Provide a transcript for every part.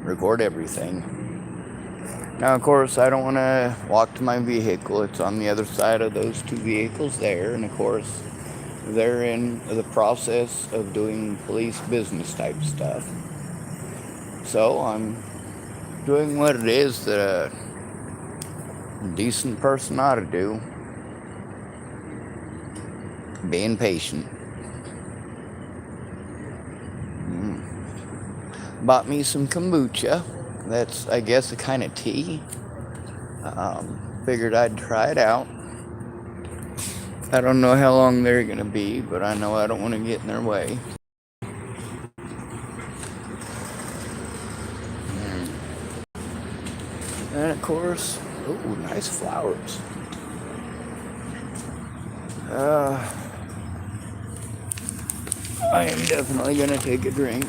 record everything. Now, of course, I don't want to walk to my vehicle. It's on the other side of those two vehicles there. And, of course, they're in the process of doing police business type stuff. So I'm doing what it is that a decent person ought to do. Being patient. Bought me some kombucha. That's, I guess, a kind of tea. Figured I'd try it out. I don't know how long they're going to be, but I know I don't want to get in their way. And of course, ooh, nice flowers. I am definitely going to take a drink.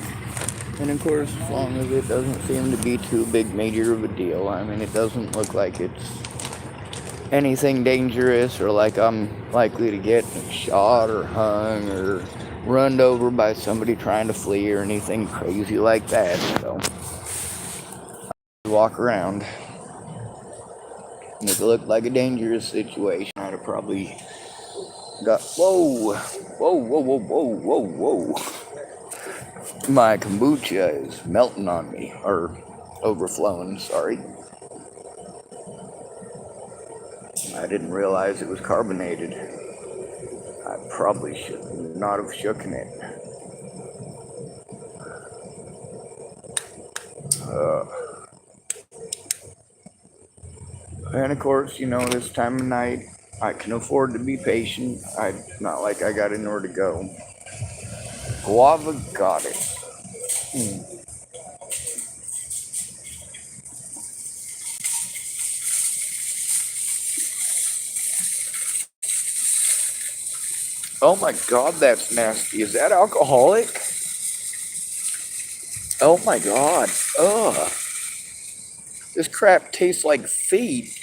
And of course, as long as it doesn't seem to be too big major of a deal. I mean, it doesn't look like it's anything dangerous or like I'm likely to get shot or hung or run over by somebody trying to flee or anything crazy like that. So, I walk around. And if it looked like a dangerous situation, I'd have probably got, whoa. My kombucha is melting on me, or overflowing, sorry. I didn't realize it was carbonated. I probably should not have shooken it. And of course, you know, this time of night, I can afford to be patient. Not like I got anywhere to go. Guava Goddess. Oh my god, that's nasty. Is that alcoholic? Oh my god. Ugh. This crap tastes like feet.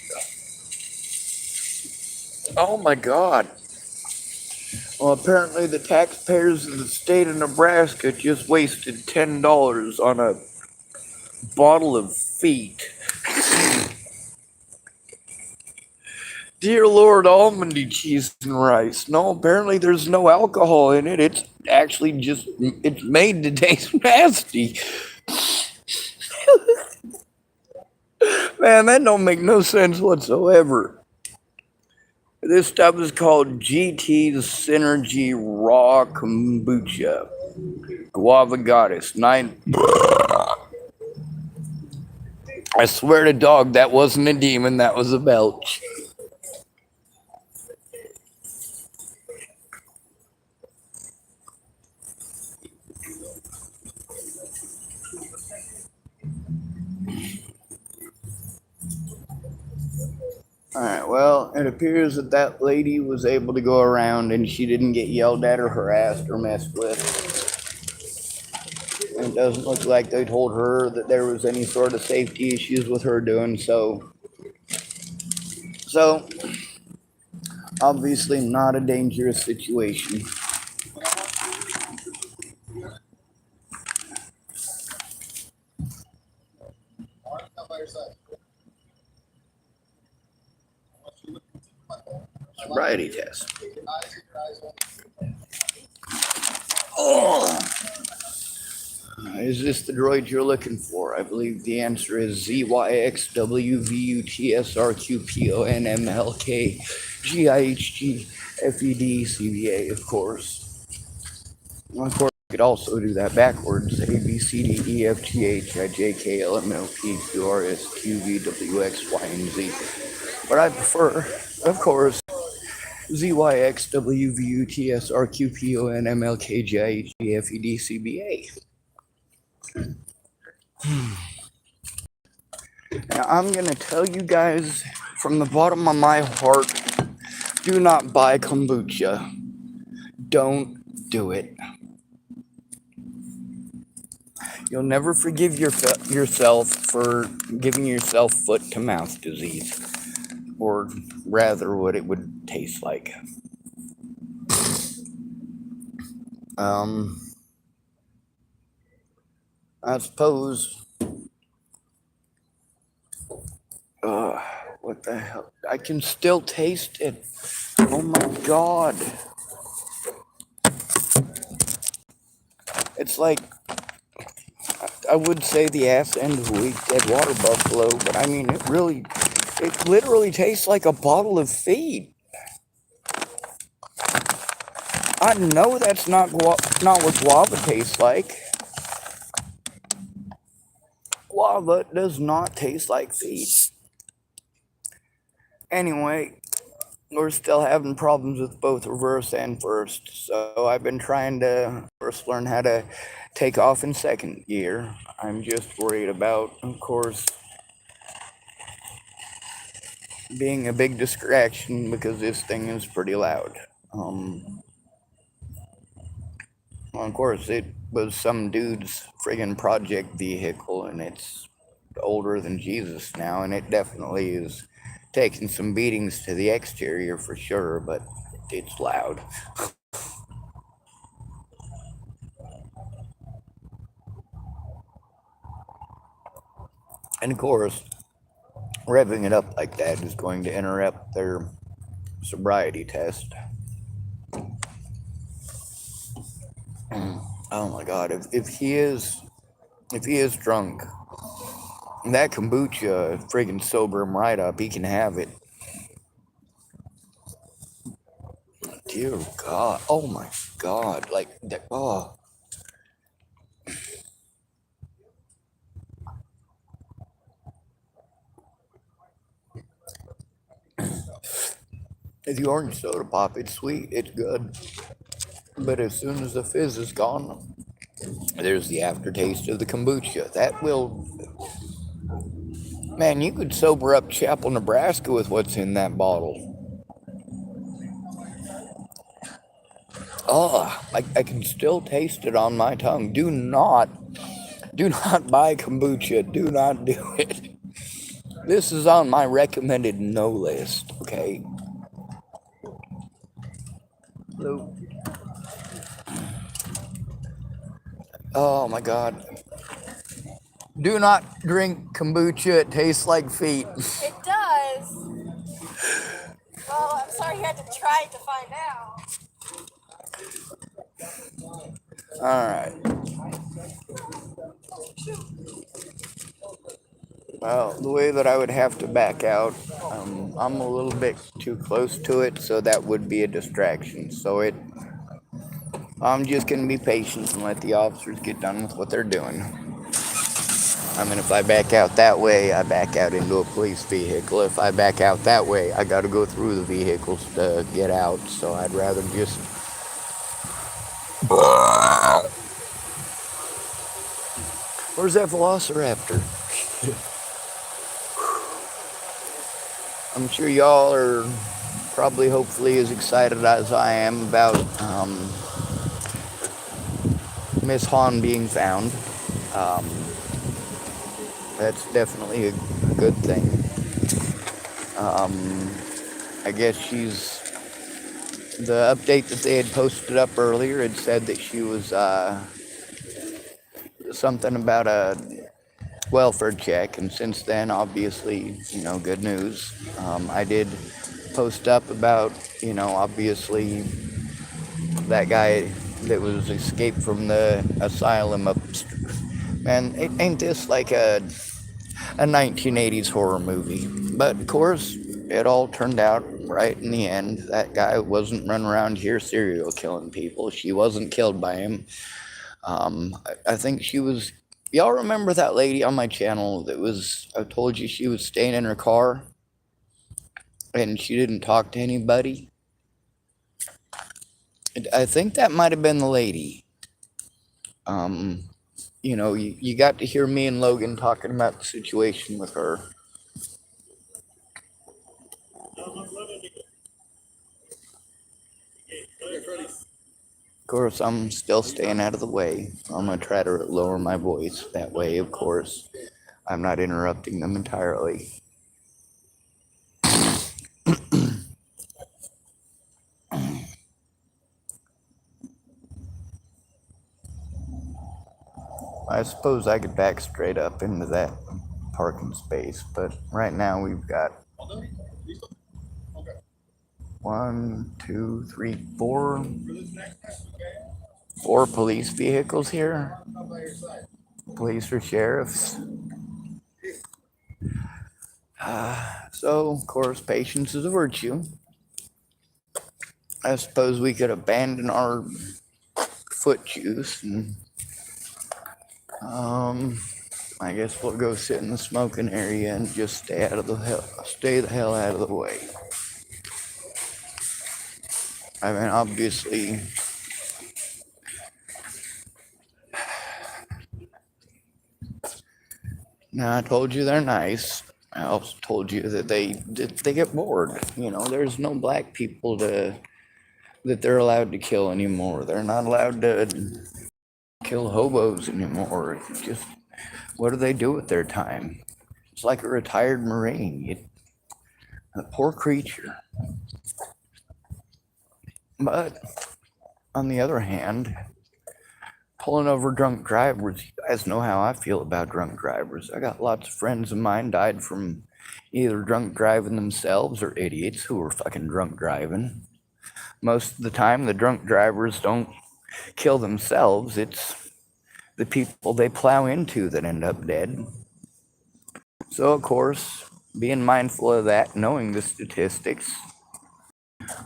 Oh my god. Well, apparently the taxpayers of the state of Nebraska just wasted $10 on a bottle of feet. Dear Lord, almondy cheese and rice. No, apparently there's no alcohol in it. It's actually just, it's made to taste nasty. Man, that don't make no sense whatsoever. This stuff is called GT Synergy Raw Kombucha. Guava Goddess. 9. I swear to dog, that wasn't a demon, that was a belch. Alright, well, it appears that that lady was able to go around and she didn't get yelled at or harassed or messed with. And it doesn't look like they told her that there was any sort of safety issues with her doing so. So, obviously not a dangerous situation. Sobriety test. Oh. Is this the droid you're looking for? I believe the answer is ZYXWVUTSRQPONMLKGIHGFEDCBA, of course. Well, of course, you could also do that backwards. ABCDEFGHIJKLMNOPQRSQVWXY and Z. But I prefer, of course, ZYXWVUTSRQPONMLKGIHGFEDCBA. Now, I'm going to tell you guys from the bottom of my heart, do not buy kombucha. Don't do it. You'll never forgive yourself for giving yourself foot-to-mouth disease. Or rather, what it would taste like. I suppose What the hell? I can still taste it. Oh my god. It's like, I would say the ass end of a weak dead water buffalo, but I mean, it literally tastes like a bottle of feed. I know that's not what guava tastes like. Guava does not taste like feed. Anyway, we're still having problems with both reverse and first, so I've been trying to first learn how to take off in second gear. I'm just worried about, of course, being a big distraction because this thing is pretty loud. Well, of course, it was some dude's friggin' project vehicle, and it's older than Jesus now, and it definitely is taking some beatings to the exterior for sure, but it's loud. And of course, revving it up like that is going to interrupt their sobriety test. Oh my god, if he is drunk, that kombucha friggin' sober him right up. He can have it. Dear God. Oh my God. Like that. Oh. The orange soda pop, it's sweet, it's good. But as soon as the fizz is gone, there's the aftertaste of the kombucha. That will. Man, you could sober up Chapel, Nebraska with what's in that bottle. Oh, I can still taste it on my tongue. Do not buy kombucha. Do not do it. This is on my recommended no list, okay? Hello. Oh my god. Do not drink kombucha. It tastes like feet. It does. Well, I'm sorry you had to try it to find out. Alright. Well, the way that I would have to back out, I'm a little bit too close to it, so that would be a distraction. I'm just gonna be patient and let the officers get done with what they're doing. I mean, if I back out that way, I back out into a police vehicle. If I back out that way, I gotta go through the vehicles to get out, so I'd rather just... Where's that velociraptor? I'm sure y'all are probably, hopefully, as excited as I am about Miss Han being found. That's definitely a good thing. I guess the update that they had posted up earlier had said that she was something about a welfare check, and since then, obviously, good news. I did post up about, obviously, that guy that was escaped from the asylum up. Man, ain't this like a 1980s horror movie? But of course, it all turned out right in the end. That guy wasn't running around here serial killing people. She wasn't killed by him. I think she was. Y'all remember that lady on my channel that was? I told you she was staying in her car, and she didn't talk to anybody. I think that might have been the lady. You got to hear me and Logan talking about the situation with her. Of course, I'm still staying out of the way. I'm going to try to lower my voice. That way, of course, I'm not interrupting them entirely. I suppose I could back straight up into that parking space, but right now we've got 4 police vehicles here. Police or sheriffs. So, of course, patience is a virtue. I suppose we could abandon our foot juice and I guess we'll go sit in the smoking area and just stay the hell out of the way. I mean, obviously, now I told you they're nice. I also told you that they get bored. You know, there's no black people that they're allowed to kill anymore. They're not allowed to kill hobos anymore. It's just, what do they do with their time? It's like a retired Marine. A poor creature. But on the other hand, pulling over drunk drivers, you guys know how I feel about drunk drivers. I got lots of friends of mine died from either drunk driving themselves or idiots who were fucking drunk driving. Most of the time, the drunk drivers don't kill themselves. It's the people they plow into that end up dead. So, of course, being mindful of that, knowing the statistics,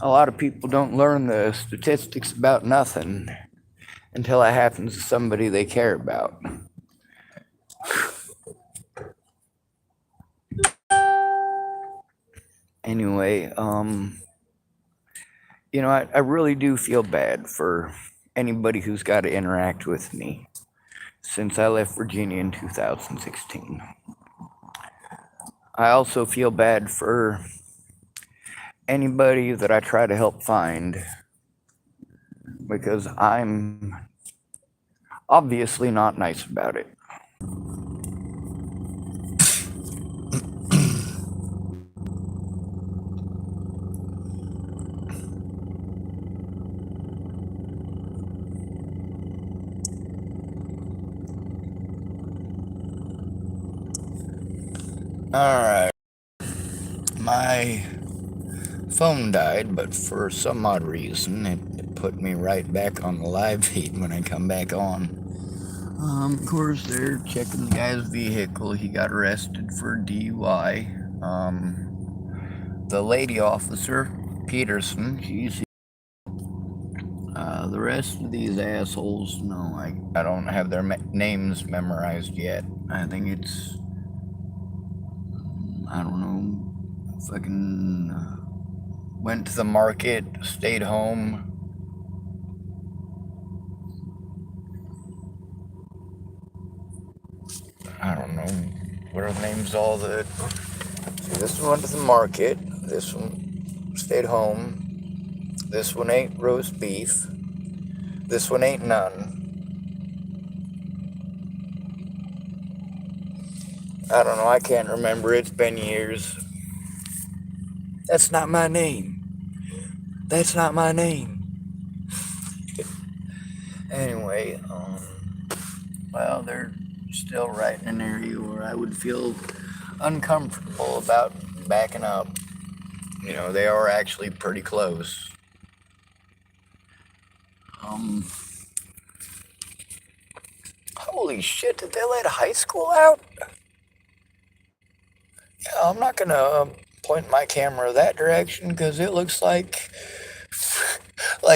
a lot of people don't learn the statistics about nothing until it happens to somebody they care about. Anyway, you know, I really do feel bad for anybody who's got to interact with me since I left Virginia in 2016. I also feel bad for anybody that I try to help find because I'm obviously not nice about it. Alright, my phone died, but for some odd reason, it put me right back on the live feed when I come back on. Of course, they're checking the guy's vehicle. He got arrested for DUI. The lady officer, Peterson, she's the rest of these assholes, no, I don't have their names memorized yet. I think it's, I don't know, fucking went to the market, stayed home. I don't know what are the names, all the, this one went to the market, this one stayed home, this one ate roast beef, this one ate none. I don't know, I can't remember, it's been years. That's not my name. That's not my name. Anyway, well, they're still right in an area where I would feel uncomfortable about backing up. You know, they are actually pretty close. Holy shit, did they let high school out? Yeah, I'm not gonna point my camera that direction because it looks like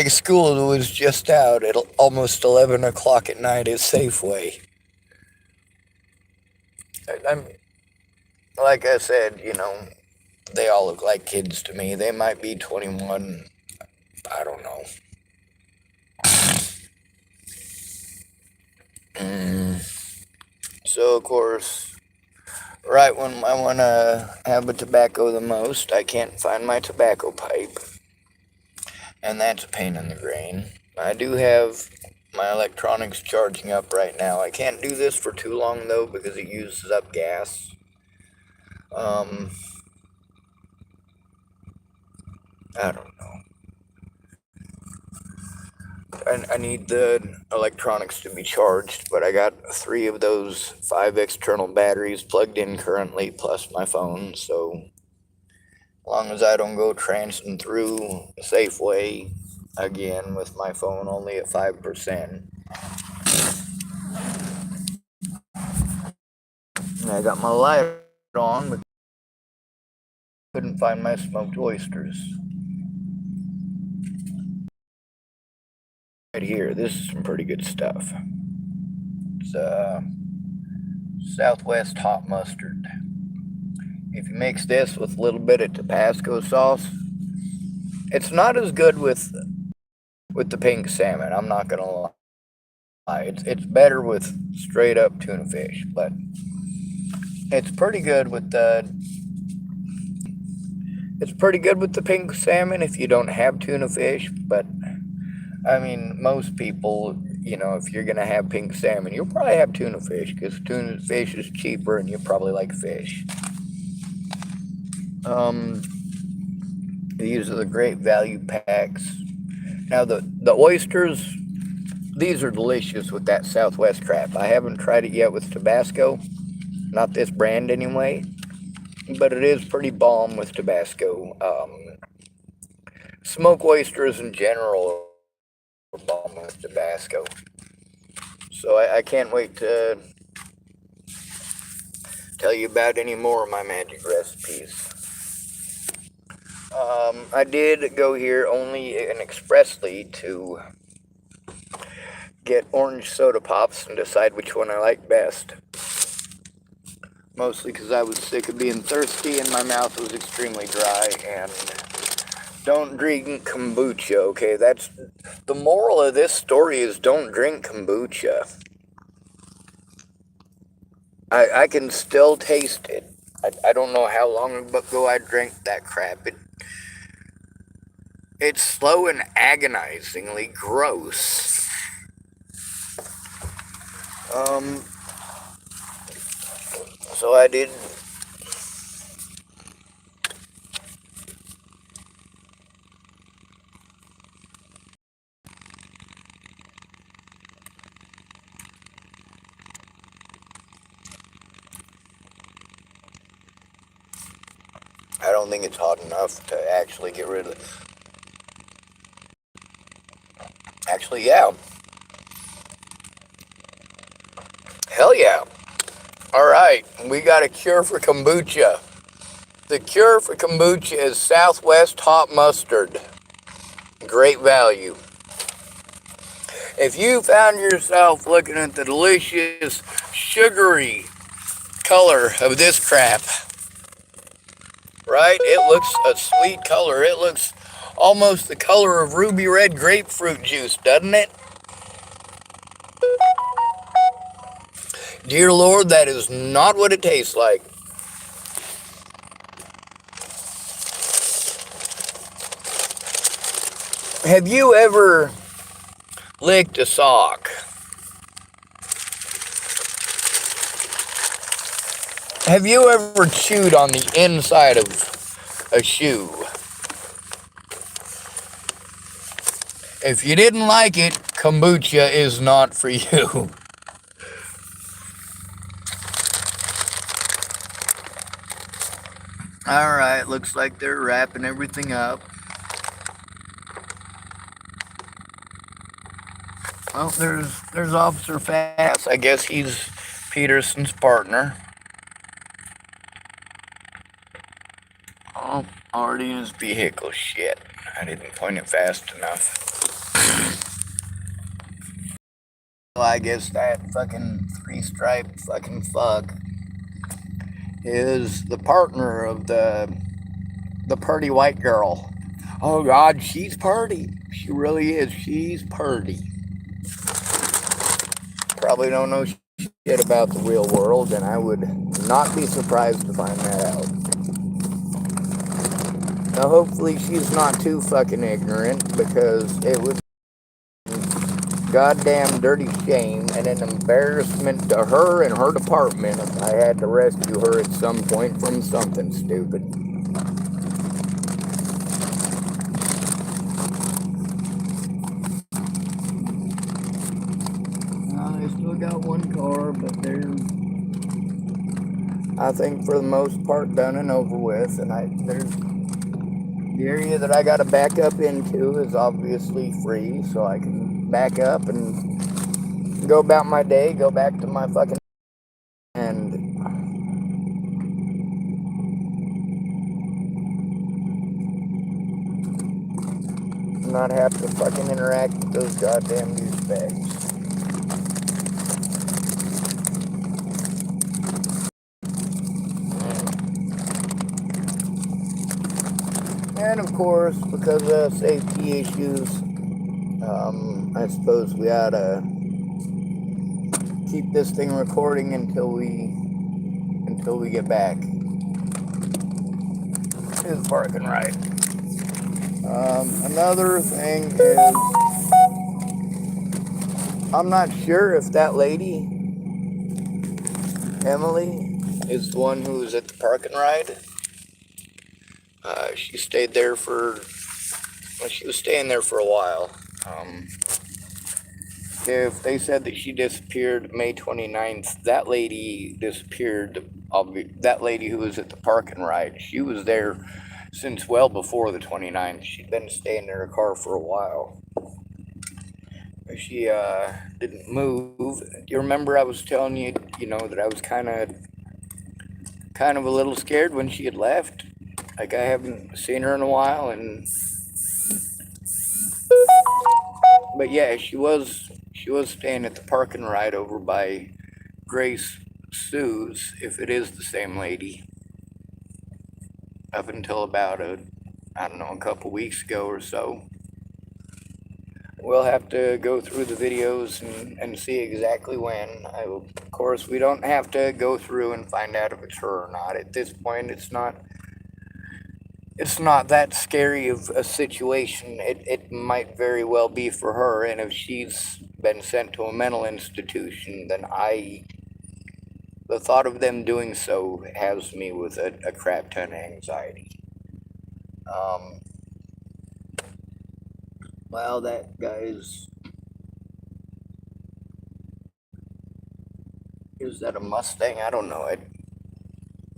school was just out at almost 11 o'clock at night at Safeway. I'm, like I said, you know, they all look like kids to me. They might be 21. I don't know. So, of course, right when I want to have a tobacco the most, I can't find my tobacco pipe. And that's a pain in the brain. I do have my electronics charging up right now. I can't do this for too long, though, because it uses up gas. I don't know. I need the electronics to be charged, but I got 3 of those 5 external batteries plugged in currently, plus my phone, so as long as I don't go trancing through Safeway again with my phone only at 5%. And I got my light on, but couldn't find my smoked oysters. Right here, this is some pretty good stuff. It's Southwest hot mustard. If you mix this with a little bit of Tabasco sauce, it's not as good with the pink salmon. I'm not gonna lie. It's better with straight up tuna fish, but it's pretty good with the pink salmon if you don't have tuna fish. But I mean, most people, if you're gonna have pink salmon, you'll probably have tuna fish because tuna fish is cheaper and you probably like fish. These are the great value packs. Now the oysters, these are delicious with that Southwest crap. I haven't tried it yet with Tabasco, not this brand anyway, but it is pretty bomb with Tabasco. Smoked oysters in general are bomb with Tabasco. So I can't wait to tell you about any more of my magic recipes. I did go here only and expressly to get orange soda pops and decide which one I like best. Mostly because I was sick of being thirsty and my mouth was extremely dry. And don't drink kombucha, okay? That's the moral of this story, is don't drink kombucha. I can still taste it. I don't know how long ago I drank that crap. It's slow and agonizingly gross. So I did. I don't think it's hot enough to actually get rid of it. Actually, yeah. Hell yeah. Alright, we got a cure for kombucha. The cure for kombucha is Southwest hot mustard. Great value. If you found yourself looking at the delicious, sugary color of this crap, right? It looks a sweet color. It looks almost the color of ruby red grapefruit juice, doesn't it? Dear Lord, that is not what it tastes like. Have you ever licked a sock? Have you ever chewed on the inside of a shoe? If you didn't like it, kombucha is not for you. Alright, looks like they're wrapping everything up. Well, there's Officer Fast. I guess he's Peterson's partner. Oh, already in his vehicle. Shit. I didn't point it fast enough. Well, I guess that fucking three-striped fucking fuck is the partner of the purty white girl. Oh God, she's purty. She really is. She's purty. Probably don't know shit about the real world, and I would not be surprised to find that out. Now, hopefully she's not too fucking ignorant, because it would be a goddamn dirty shame and an embarrassment to her and her department if I had to rescue her at some point from something stupid. I think for the most part done and over with, and there's the area that I got to back up into is obviously free, so I can back up and go about my day, go back to my fucking and not have to fucking interact with those goddamn douchebags. And of course, because of safety issues, I suppose we ought to keep this thing recording until we get back to the park and ride. Another thing is, I'm not sure if that lady, Emily, is the one who was at the park and ride. She stayed there she was staying there for a while. If they said that she disappeared May 29th, that lady disappeared. That lady who was at the park and ride, she was there since well before the 29th. She'd been staying in her car for a while. She didn't move. Do you remember I was telling you, that I was kind of a little scared when she had left? Like, I haven't seen her in a while, but yeah, she was staying at the park and ride over by Grace Sue's, if it is the same lady, up until about a couple weeks ago or so. We'll have to go through the videos and see exactly when. Of course, we don't have to go through and find out if it's her or not. At this point, it's not that scary of a situation. It might very well be for her, and if she's been sent to a mental institution, then the thought of them doing so has me with a crap ton of anxiety. Well, that guy's... Is that a Mustang? I don't know.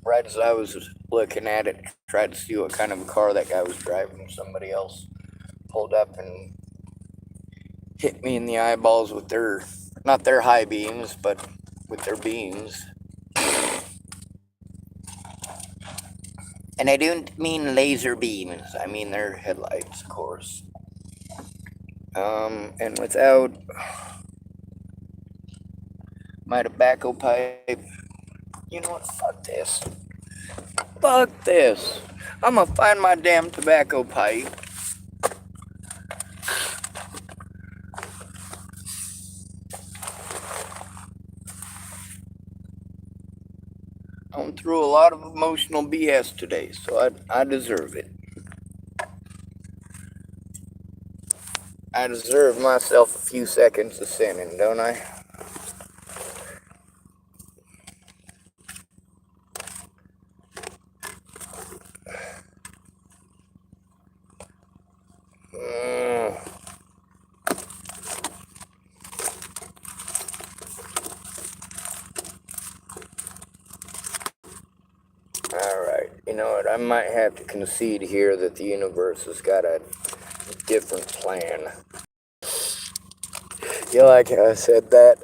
Right as I was looking at it, tried to see what kind of a car that guy was driving, somebody else pulled up and hit me in the eyeballs with not their high beams, but with their beams. And I don't mean laser beams, I mean their headlights, of course. And without my tobacco pipe, you know what, fuck this. Fuck this. I'm gonna find my damn tobacco pipe. I went through a lot of emotional BS today, so I deserve it. I deserve myself a few seconds of sinning, don't I? Alright, you know what, I might have to concede here that the universe has got a different plan. You like how I said that?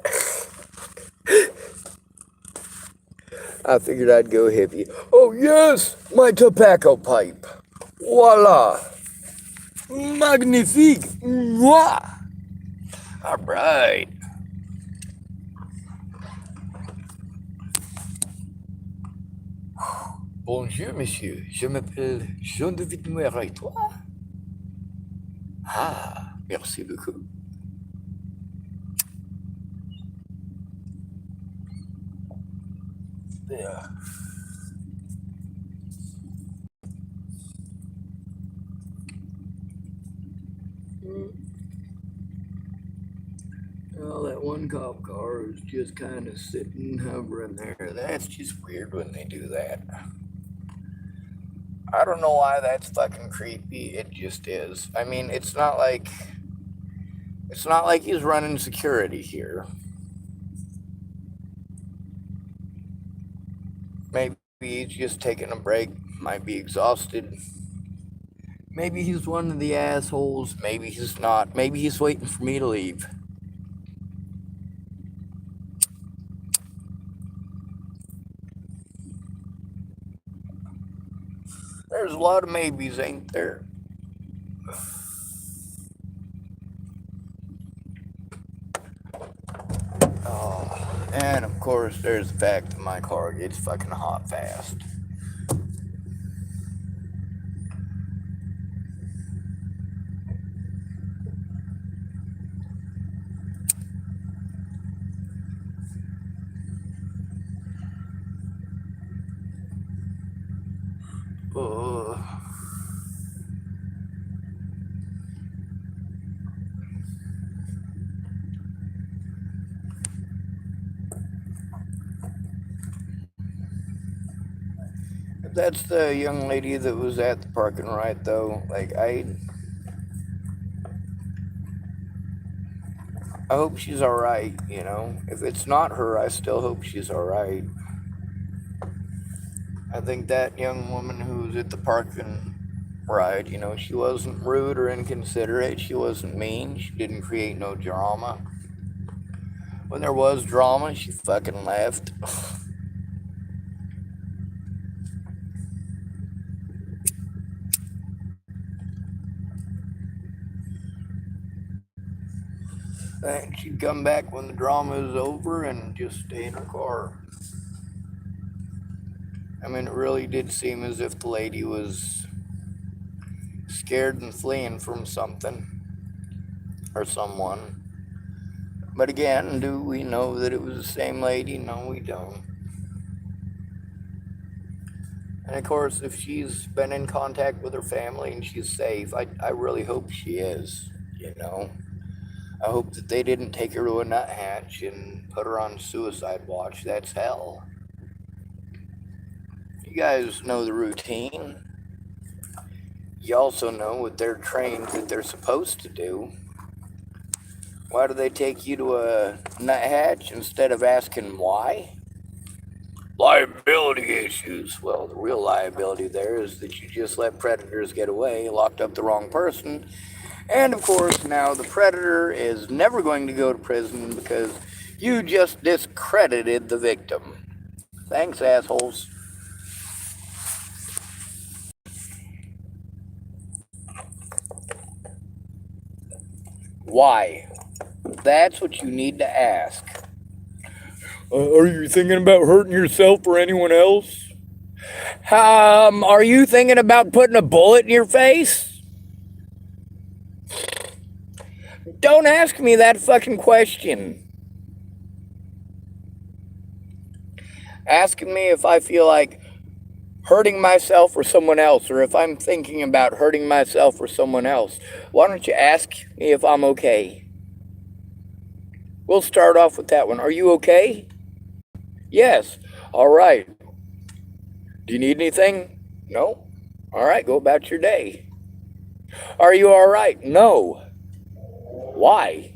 I figured I'd go hippie. Oh yes, my tobacco pipe. Voila. Magnifique. Mwah. Alright. Bonjour, monsieur. Je m'appelle Jean de Vitmuir et toi? Ah, merci beaucoup. Yeah. Well, that one cop car is just kind of sitting, hovering there. That's just weird when they do that. I don't know why that's fucking creepy. It just is. I mean, it's not like he's running security here. Maybe he's just taking a break, might be exhausted. Maybe he's one of the assholes, maybe he's not. Maybe he's waiting for me to leave. There's a lot of maybes, ain't there? Oh, and of course, there's the fact that my car gets fucking hot fast. Uh, that's the young lady that was at the parking right though. Like I hope she's alright, you know. If it's not her, I still hope she's alright. I think that young woman who was at the parking ride, you know, she wasn't rude or inconsiderate. She wasn't mean. She didn't create no drama. When there was drama, she fucking left. And she'd come back when the drama is over and just stay in her car. I mean, it really did seem as if the lady was scared and fleeing from something or someone. But again, do we know that it was the same lady? No, we don't. And of course, if she's been in contact with her family and she's safe, I really hope she is, you know. I hope that they didn't take her to a nuthatch and put her on suicide watch. That's hell. You guys know the routine. You also know what they're trained that they're supposed to do. Why do they take you to a nuthatch instead of asking why? Liability issues. Well, the real liability there is that you just let predators get away, locked up the wrong person, and of course now the predator is never going to go to prison because you just discredited the victim. Thanks, assholes. Why? That's what you need to ask. Are you thinking about hurting yourself or anyone else? Are you thinking about putting a bullet in your face? Don't ask me that fucking question. Asking me if I feel like hurting myself or someone else, or if I'm thinking about hurting myself or someone else. Why don't you ask me if I'm okay? We'll start off with that one. Are you okay? Yes. All right. Do you need anything? No. All right, go about your day. Are you all right? No. Why?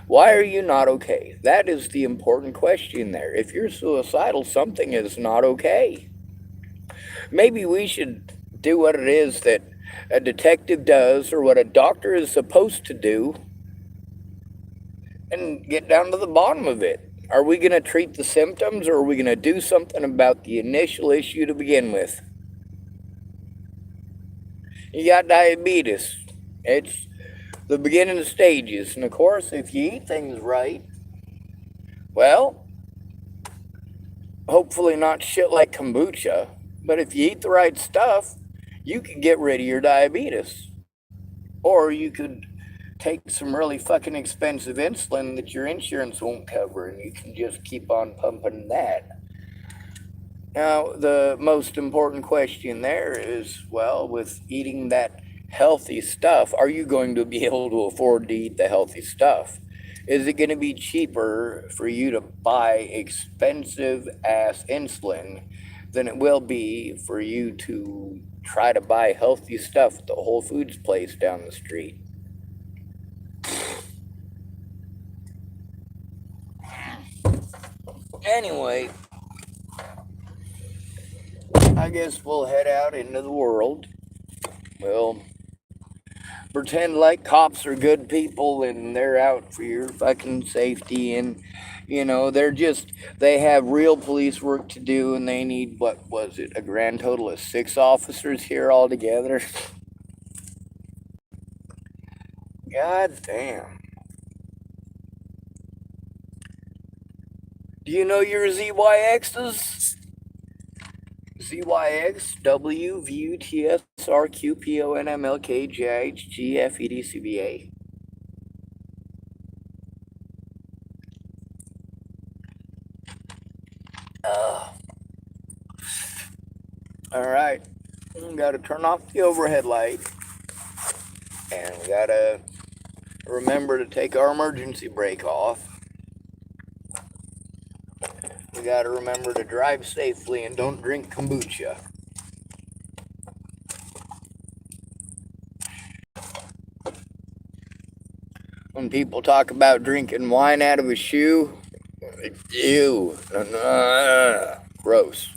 Why are you not okay? That is the important question there. If you're suicidal, something is not okay. Maybe we should do what it is that a detective does or what a doctor is supposed to do and get down to the bottom of it. Are we going to treat the symptoms or are we going to do something about the initial issue to begin with? You got diabetes. It's the beginning stages. And of course, if you eat things right, well, hopefully not shit like kombucha, but if you eat the right stuff, you can get rid of your diabetes. Or you could take some really fucking expensive insulin that your insurance won't cover and you can just keep on pumping that. Now, the most important question there is, well, with eating that healthy stuff, are you going to be able to afford to eat the healthy stuff? Is it going to be cheaper for you to buy expensive ass insulin than it will be for you to try to buy healthy stuff at the Whole Foods place down the street? Anyway, I guess we'll head out into the world. We'll pretend like cops are good people and they're out for your fucking safety, and they have real police work to do, and they need, what was it, a grand total of 6 officers here altogether. God damn. Do you know your ZYXs? ZYX, W, V, T, S, R, Q, P, O, N, M, L, K, J, H, G, F, E, D, C, B, A. Alright. We gotta turn off the overhead light. And we gotta remember to take our emergency brake off. We gotta remember to drive safely and don't drink kombucha. When people talk about drinking wine out of a shoe, ew, gross.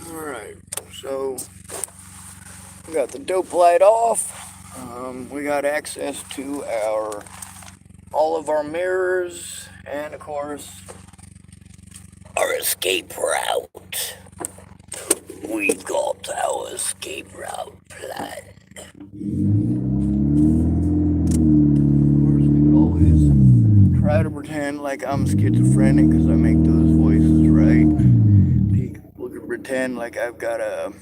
Alright, so we got the dope light off. We got access to all of our mirrors, and of course our escape route. We got our escape route planned. Try to pretend like I'm schizophrenic because I make those voices right. People can pretend like I've got an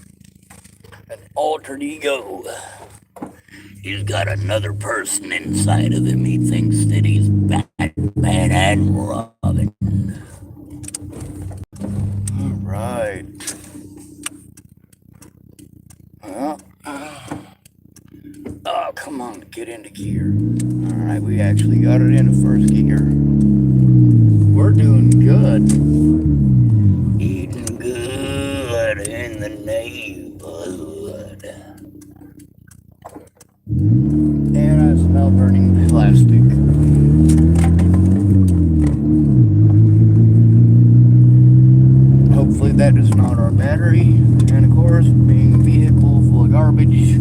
altered ego. He's got another person inside of him. He thinks that he's Batman and Robin. Alright. Oh, come on, get into gear. Alright, we actually got it into first gear. We're doing good. Eating good in the neighborhood. And I smell burning plastic. Hopefully that is not our battery. And of course, being a vehicle full of garbage,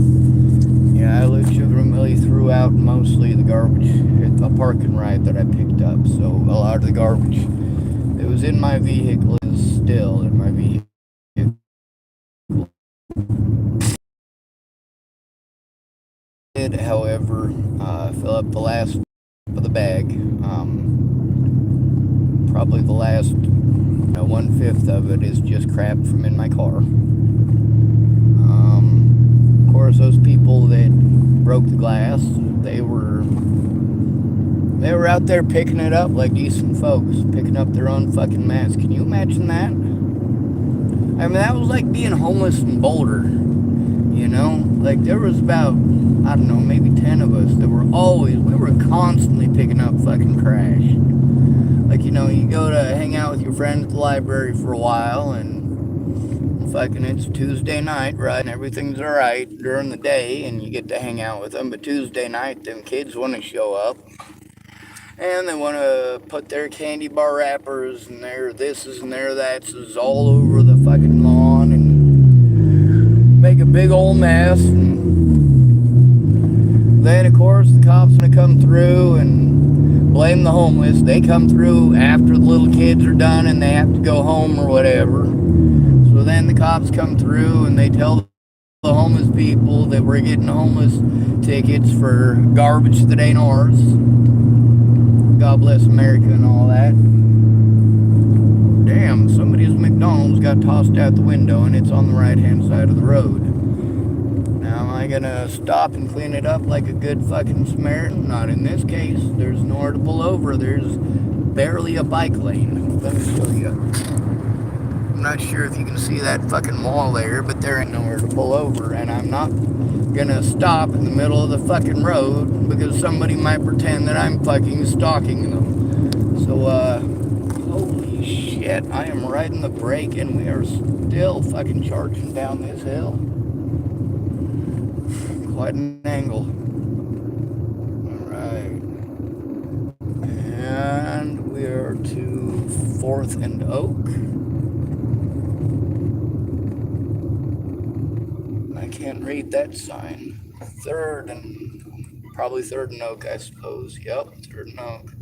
yeah, I legitimately threw out mostly the garbage at the parking ride that I picked up. So a lot of the garbage that was in my vehicle is still in my vehicle. However, fill up the last of the bag. Probably the last 1/5 of it is just crap from in my car. Of course, those people that broke the glass, they were out there picking it up like decent folks, picking up their own fucking mess. Can you imagine that? I mean, that was like being homeless in Boulder. Like there was about, I don't know, maybe 10 of us that we were constantly picking up fucking trash. Like, you go to hang out with your friends at the library for a while, and fucking it's Tuesday night, right? And everything's alright during the day, and you get to hang out with them. But Tuesday night, them kids want to show up, and they want to put their candy bar wrappers and their thises and their thatses all over the fucking lawn, and make a big old mess. And then, of course, the cops gonna come through and blame the homeless. They come through after the little kids are done and they have to go home or whatever. So then the cops come through and they tell the homeless people that we're getting homeless tickets for garbage that ain't ours. God bless America and all that. Damn, somebody's McDonald's got tossed out the window and it's on the right-hand side of the road. Now, am I gonna stop and clean it up like a good fucking Samaritan? Not in this case. There's nowhere to pull over. There's barely a bike lane. Let me show you. I'm not sure if you can see that fucking wall there, but there ain't nowhere to pull over. And I'm not gonna stop in the middle of the fucking road because somebody might pretend that I'm fucking stalking them. So, holy shit, I am riding the brake and we are still fucking charging down this hill. Quite an angle. Alright. And we to 4th and Oak. I can't read that sign. 3rd and probably 3rd and Oak, I suppose. Yep, 3rd and Oak.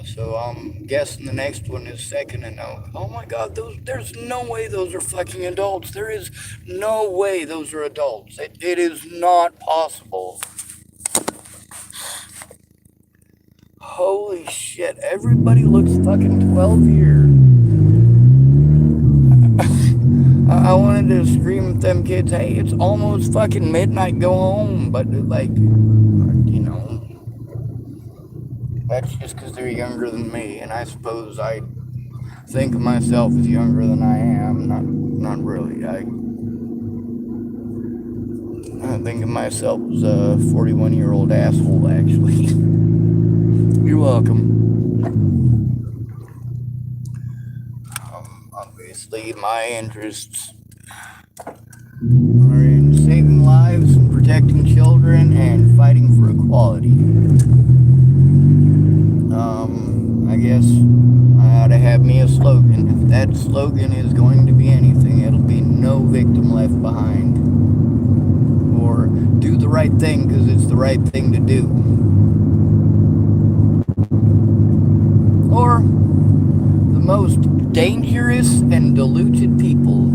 So I'm guessing the next one is 2nd and Oak. Oh my God, there's no way those are fucking adults. There is no way those are adults. It is not possible. Holy shit, everybody looks fucking 12 here. I wanted to scream at them kids, hey, it's almost fucking midnight, go home. But, like, you know, that's just because they're younger than me. And I suppose I think of myself as younger than I am. Not really. I think of myself as a 41-year-old asshole, actually. You're welcome. Obviously, my interests are in saving lives and protecting children and fighting for equality. I guess I ought to have me a slogan. If that slogan is going to be anything, it'll be no victim left behind. Or do the right thing because it's the right thing to do. Or the most dangerous and deluded people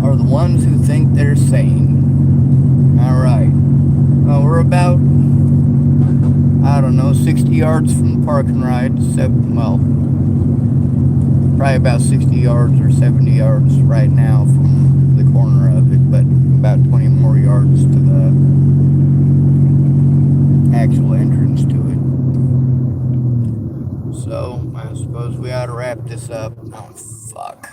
are the ones who think they're sane. Alright. Well, we're about, I don't know, 60 yards from the park and ride. Well, probably about 60 yards or 70 yards right now from the corner of it, but about 20 more yards to the actual entrance to it. So, I suppose we ought to wrap this up. Oh, fuck.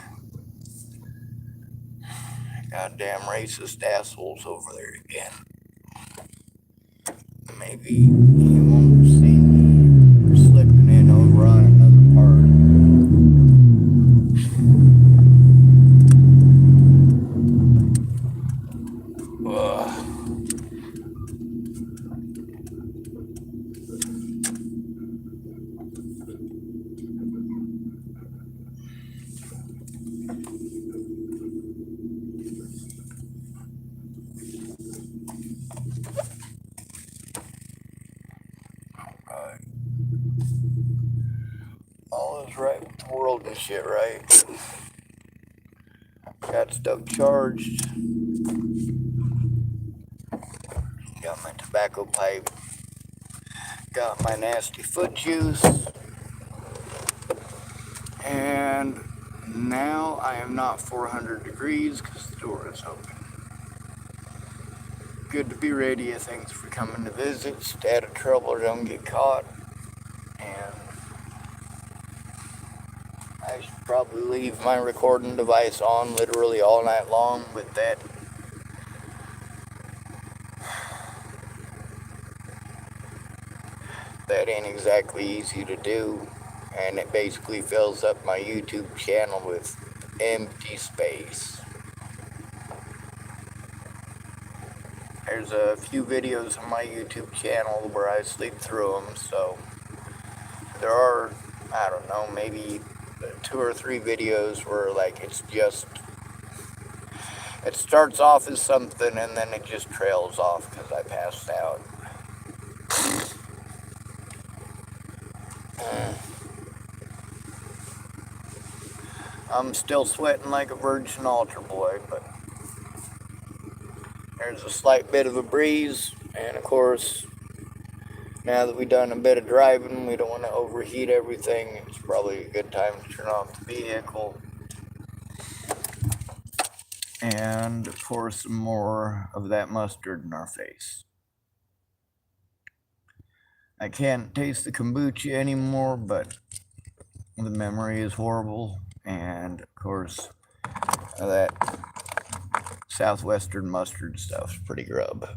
Goddamn racist assholes over there again. Maybe he won't see me slipping in over on another part. Ugh. All is right with the world and shit, right? Got stuff charged. Got my tobacco pipe. Got my nasty foot juice. And now I am not 400 degrees because the door is open. Good to be ready. Thanks for coming to visit. Stay out of trouble or don't get caught. And I should probably leave my recording device on literally all night long, but that ain't exactly easy to do. And it basically fills up my YouTube channel with empty space. There's a few videos on my YouTube channel where I sleep through them, so there are, I don't know, maybe 2 or 3 videos where, like, it starts off as something and then it just trails off because I passed out. I'm still sweating like a virgin altar boy, but there's a slight bit of a breeze, and of course, now that we've done a bit of driving, we don't want to overheat everything. It's probably a good time to turn off the vehicle. And pour some more of that mustard in our face. I can't taste the kombucha anymore, but the memory is horrible. And of course, that southwestern mustard stuff's pretty grub.